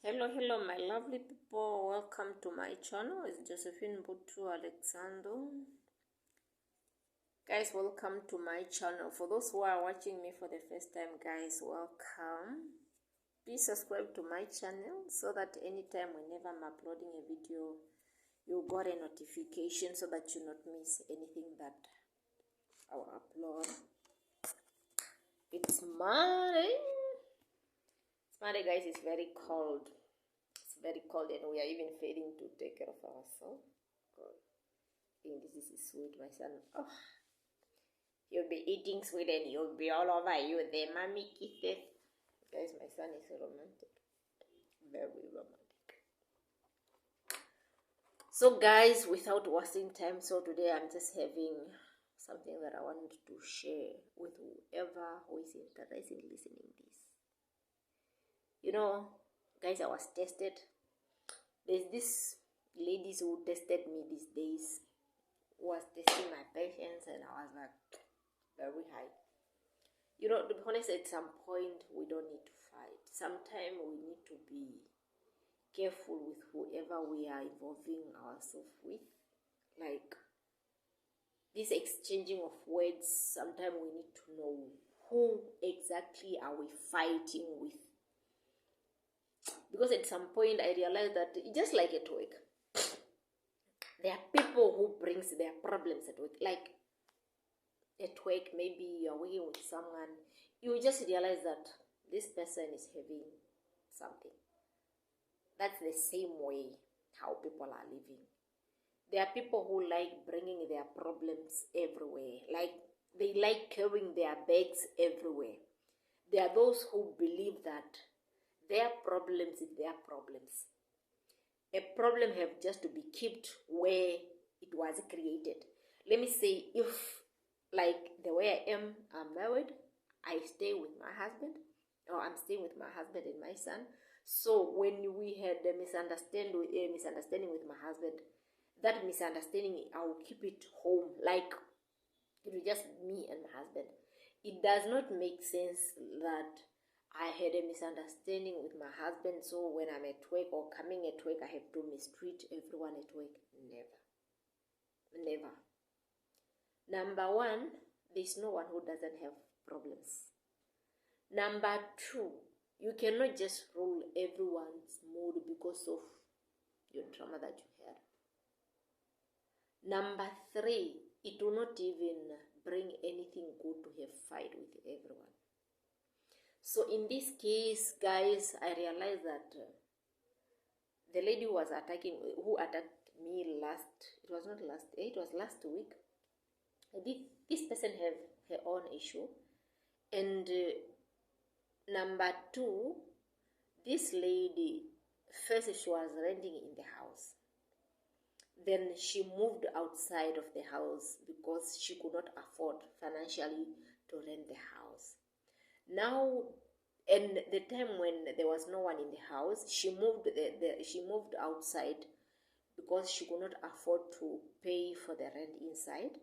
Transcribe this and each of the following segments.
Hello, my lovely people. Welcome to my channel. It's Josephine Butu Alexander. Guys, welcome to my channel. For those who are watching me for the first time, guys, welcome. Please subscribe to my channel so that anytime whenever I'm uploading a video, you got a notification so that you not miss anything that I will upload. It's Monday. Guys. It's very cold. It's very cold and we are even failing to take care of ourselves. God. I think this is sweet, my son. Oh, you'll be eating sweet and you'll be all over you. The mommy kisses. Guys, my son is romantic. Very romantic. So guys, without wasting time, so today I'm just having something that I want to share with whoever who is interested in listening this. You know, guys, I was tested. There's this ladies who tested me these days, who was testing my patience, and I was like, very high. You know, to be honest, at some point we don't need to fight. Sometimes we need to be careful with whoever we are involving ourselves with. Like this exchanging of words, sometimes we need to know who exactly are we fighting with. Because at some point I realized that just like at work, there are people who brings their problems at work. Like at work, maybe you're working with someone, you just realize that this person is having something. That's the same way how people are living. There are people who like bringing their problems everywhere. Like they like carrying their bags everywhere. There are those who believe that their problems is their problems. A problem have just to be kept where it was created. Let me say, if like the way I am, I'm married, I stay with my husband, or I'm staying with my husband and my son. So when we had a misunderstanding with my husband, that misunderstanding, I will keep it home, like it was just me and my husband. It does not make sense that I had a misunderstanding with my husband, so when I'm at work or coming at work, I have to mistreat everyone at work. Never. Number one, there's no one who doesn't have problems. Number two, you cannot just rule everyone's mood because of your trauma that you had. Number three, it will not even bring anything good to have fight with everyone. So in this case, guys, I realized that the lady who attacked me it was last week. This person have her own issue. And number two, this lady, first she was renting in the house. Then she moved outside of the house because she could not afford financially to rent the house. Now, and the time when there was no one in the house, she moved she moved outside because she could not afford to pay for the rent inside.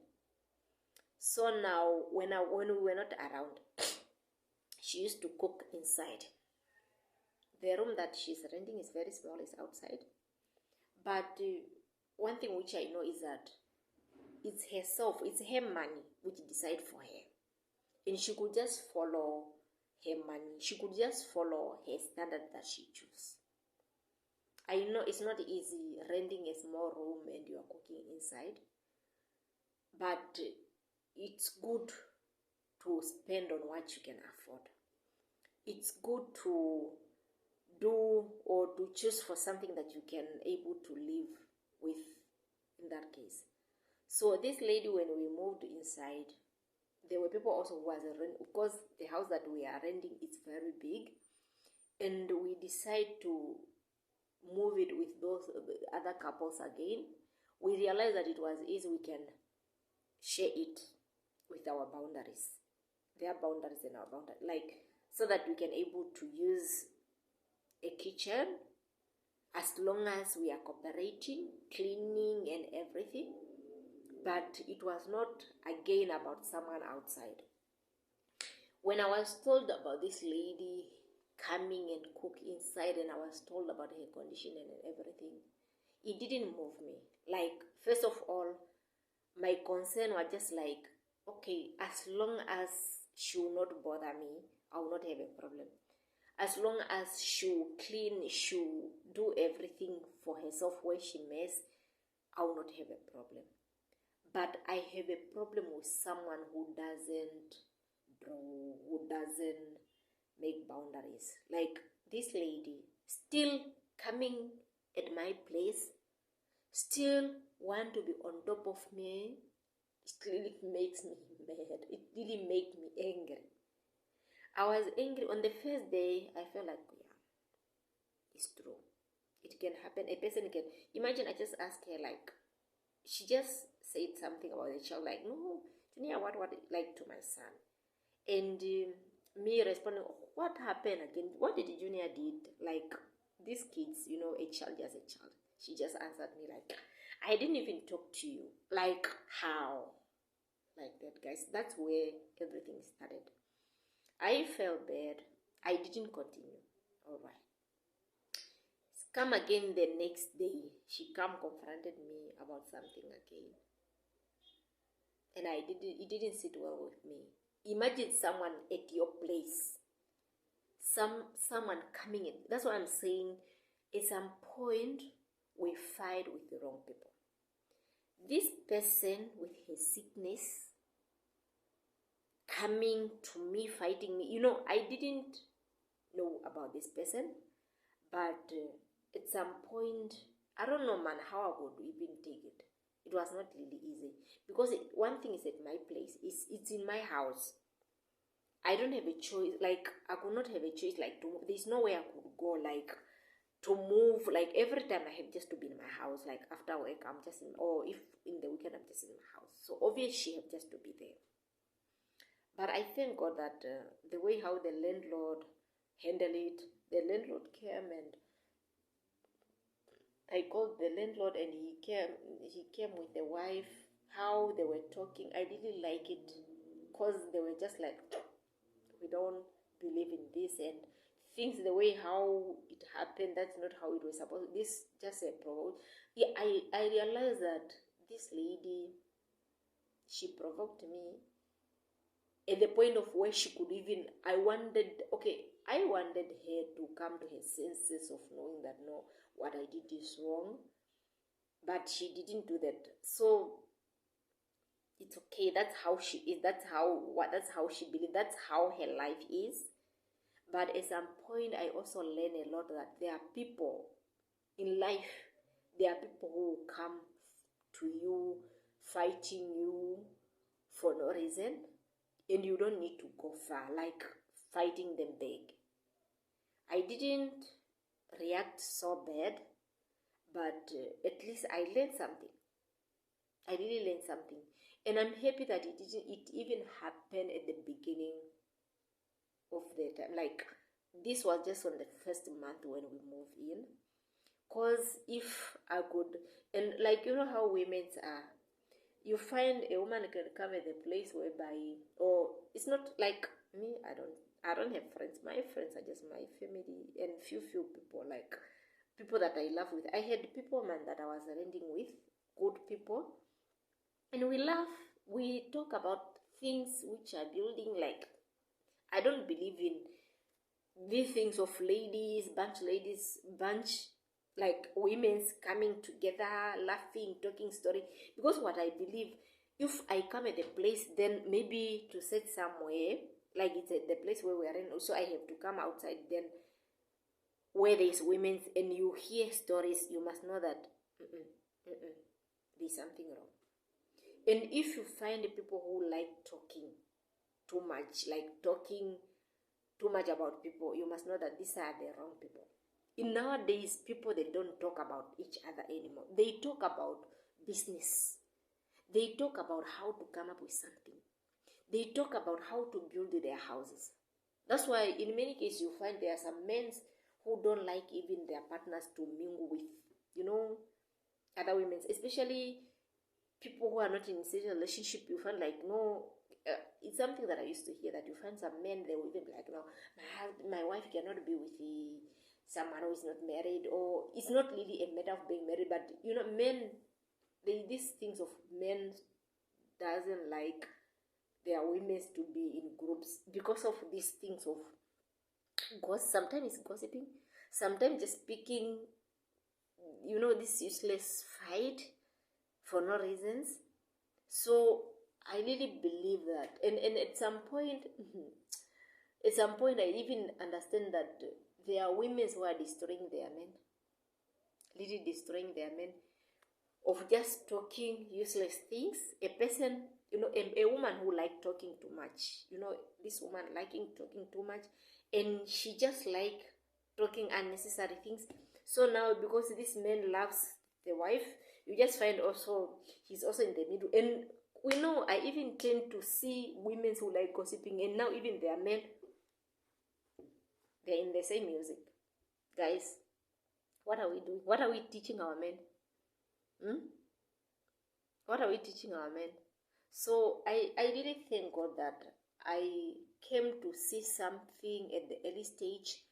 So now, when we were not around, she used to cook inside. The room that she's renting is very small, it's outside. But one thing which I know is that it's herself, it's her money which decide for her. And she could just follow her money. She could just follow her standard that she choose. I know it's not easy renting a small room and you are cooking inside. But it's good to spend on what you can afford. It's good to do or to choose for something that you can able to live with in that case. So this lady, when we moved inside, there were people also who was renting, because the house that we are renting is very big, and we decide to move it with those other couples again. We realized that it was easy, we can share it with our boundaries, their boundaries and our boundaries, like so that we can able to use a kitchen as long as we are cooperating, cleaning and everything. But it was not again about someone outside. When I was told about this lady coming and cook inside, and I was told about her condition and everything. It didn't move me. Like, first of all, my concern was just like, okay, as long as she will not bother me, I will not have a problem. As long as she will clean, she will do everything for herself where she mess, I will not have a problem. But I have a problem with someone who doesn't draw, who doesn't make boundaries. Like this lady, still coming at my place, still want to be on top of me. It really makes me mad. It really makes me angry. I was angry on the first day. I felt like, yeah, it's true. It can happen. A person can imagine. I just asked her, like, she just said something about the child, like, no, Junior, what, like, to my son, and me responding, oh, what happened again? What did Junior did? Like, these kids, a child just a child. She just answered me like, I didn't even talk to you. Like, how? Like that, guys. That's where everything started. I felt bad. I didn't continue. All right. Come again the next day. She confronted me about something again. And it didn't sit well with me. Imagine someone at your place. Someone coming in. That's what I'm saying. At some point, we fight with the wrong people. This person with his sickness coming to me, fighting me. I didn't know about this person, but at some point, I don't know, man, how I would even take it. It was not really easy because one thing is at my place. It's in my house. I don't have a choice. Like, I could not have a choice. Like, there's no way I could go. Like, to move. Like, every time I have just to be in my house. Like, after work, I'm just in. Or if in the weekend, I'm just in my house. So obviously, she have just to be there. But I thank God that the way how the landlord handled it, the landlord came and I called the landlord and he came with the wife, how they were talking. I really like it because they were just like, we don't believe in this and things the way how it happened, that's not how it was supposed to. This just a provoke. Yeah, I realized that this lady, she provoked me at the point of where she could even, I wanted her to come to her senses of knowing that no, what I did is wrong, but she didn't do that. So it's okay. That's how she is. That's how she believes. That's how her life is. But at some point, I also learned a lot that there are people in life. There are people who will come to you, fighting you for no reason, and you don't need to go far, like fighting them back. I didn't react so bad, but at least I learned something. I really learned something, and I'm happy that it even happened at the beginning of the time. Like, this was just on the first month when we moved in. Because if I could, and like, how women are, you find a woman can come at the place whereby, or it's not like me, I don't have friends. My friends are just my family and few people, like people that I love with. I had people, man, that I was renting with, good people, and we laugh, we talk about things which are building. Like, I don't believe in these things of bunch, like women's coming together, laughing, talking story. Because what I believe, if I come at a place, then maybe to sit somewhere, like it's at the place where we are in, also I have to come outside, then where there's women's and you hear stories, you must know that there's something wrong. And if you find people who like talking too much, like talking too much about people, you must know that these are the wrong people. In nowadays, people, they don't talk about each other anymore. They talk about business. They talk about how to come up with something. They talk about how to build their houses. That's why in many cases you find there are some men who don't like even their partners to mingle with, other women, especially people who are not in a serious relationship. You find like, no, it's something that I used to hear, that you find some men, they will even be like, no, my wife cannot be with someone who is not married, or it's not really a matter of being married, but men, these things of men doesn't like their women to be in groups because of these things of sometimes it's gossiping, sometimes just speaking, this useless fight for no reasons. So I really believe that, and at some point, I even understand that there are women who are destroying their men, really destroying their men, of just talking useless things. A person, a woman who like talking too much, this woman liking talking too much, and she just like talking unnecessary things. So now, because this man loves the wife, you just find also he's also in the middle. And I even tend to see women who like gossiping, and now even their men, they're in the same music. Guys, what are we doing? What are we teaching our men? What are we teaching our men? So I really thank God that I came to see something at the early stage.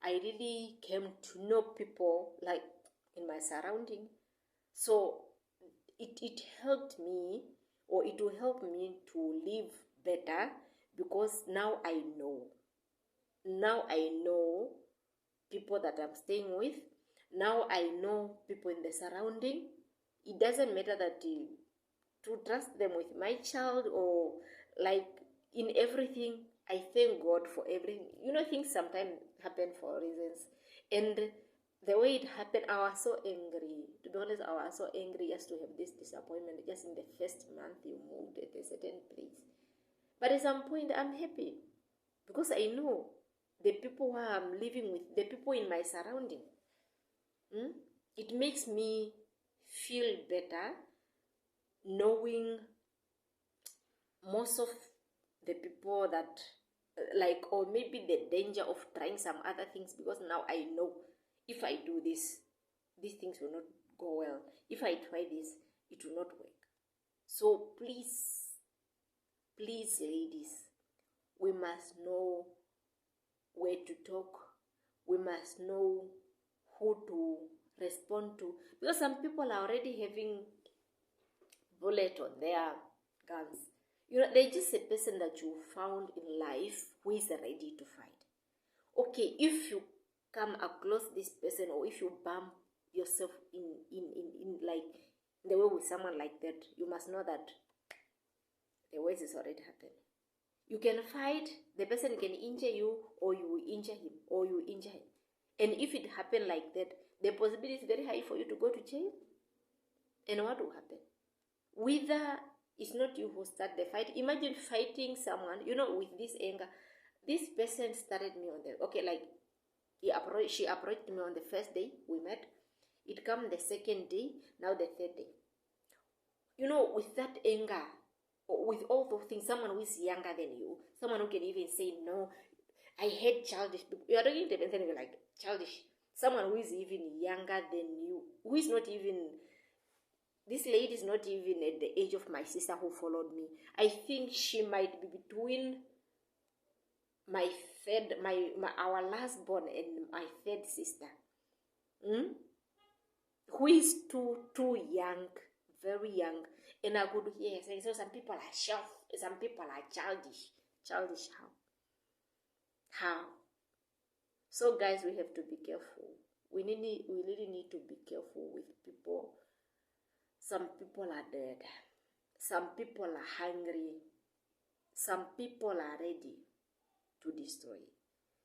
I really came to know people like in my surrounding. So it helped me, or it will help me to live better, because now I know. Now I know people that I'm staying with. Now I know people in the surrounding. It doesn't matter that to trust them with my child, or like in everything. I thank God for everything. Things sometimes happen for reasons, and the way it happened, I was so angry. To be honest, I was so angry just to have this disappointment just in the first month you moved at a certain place. But at some point, I'm happy, because I know the people who I'm living with, the people in my surrounding. It makes me feel better knowing most of the people that or maybe the danger of trying some other things, because now I know if I do this, these things will not go well. If I try this, it will not work. So please, ladies, we must know where to talk. We must know who to respond to, because some people are already having bullet on their guns. They're just a person that you found in life who is ready to fight. Okay, if you come across this person, or if you bump yourself in like the way with someone like that, you must know that the worst is already happened. You can fight, the person can injure you, or you will injure him, or you will injure him. And if it happened like that, the possibility is very high for you to go to jail. And what will happen? Whether it's not you who start the fight. Imagine fighting someone, with this anger. This person started me on she approached me on the first day we met. It come the second day, now the third day. With that anger, with all those things, someone who is younger than you, someone who can even say, no, I hate childish people. You are talking to them and you're like, childish. Someone who is even younger than you, who is not even, this lady is not even at the age of my sister who followed me. I think she might be between our last born and my third sister. Who is too young, very young. And I could hear saying, so some people are shelf, some people are childish. Childish how? So guys, we have to be careful. We really need to be careful with people. Some people are dead. Some people are hungry. Some people are ready to destroy.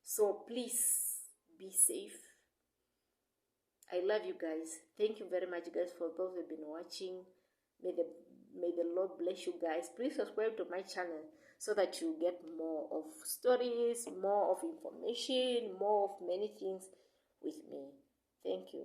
So please be safe. I love you guys. Thank you very much, guys, for those who have been watching. May the Lord bless you guys. Please subscribe to my channel so that you get more of stories, more of information, more of many things with me. Thank you.